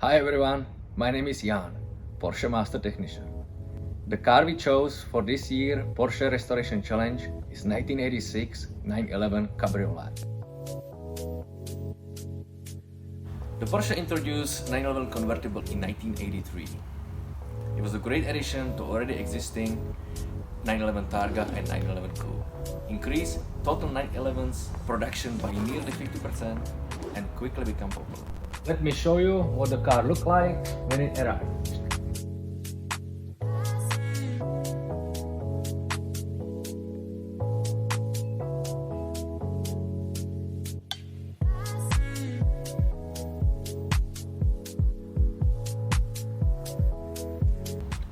Hi everyone, my name is Jan, Porsche Master Technician. The car we chose for this year Porsche Restoration Challenge is 1986 911 Cabriolet. The Porsche introduced 911 convertible in 1983. It was a great addition to already existing 911 Targa and 911 Coupe. Increased total 911's production by nearly 50% and quickly become popular. Let me show you what the car looked like when it arrived.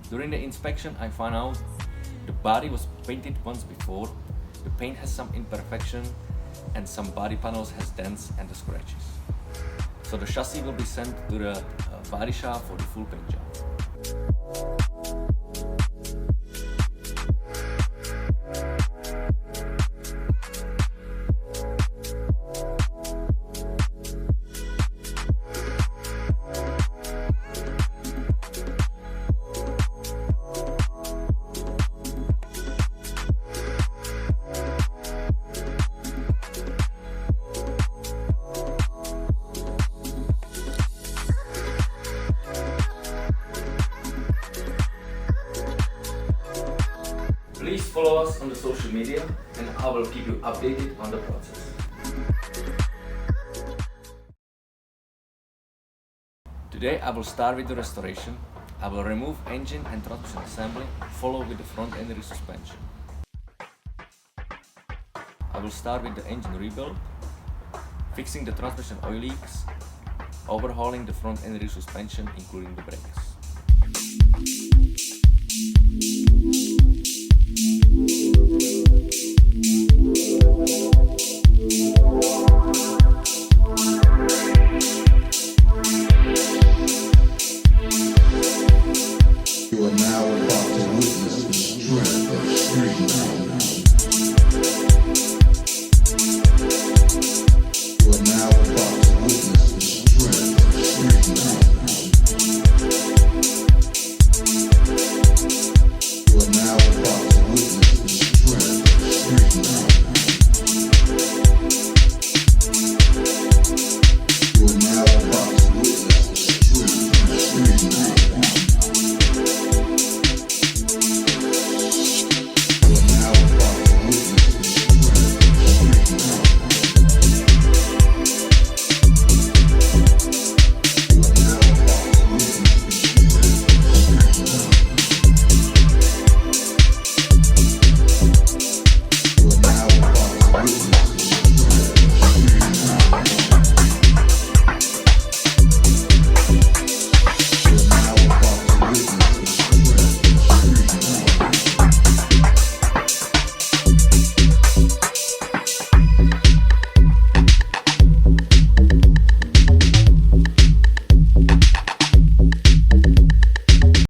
During the inspection, I found out the body was painted once before, the paint has some imperfection, and some body panels has dents and the scratches. So the chassis will be sent to the body shop for the full paint job. Please follow us on the social media and I will keep you updated on the process. Today I will start with the restoration. I will remove engine and transmission assembly, followed with the front end resuspension. I will start with the engine rebuild, fixing the transmission oil leaks, overhauling the front end resuspension including the brakes.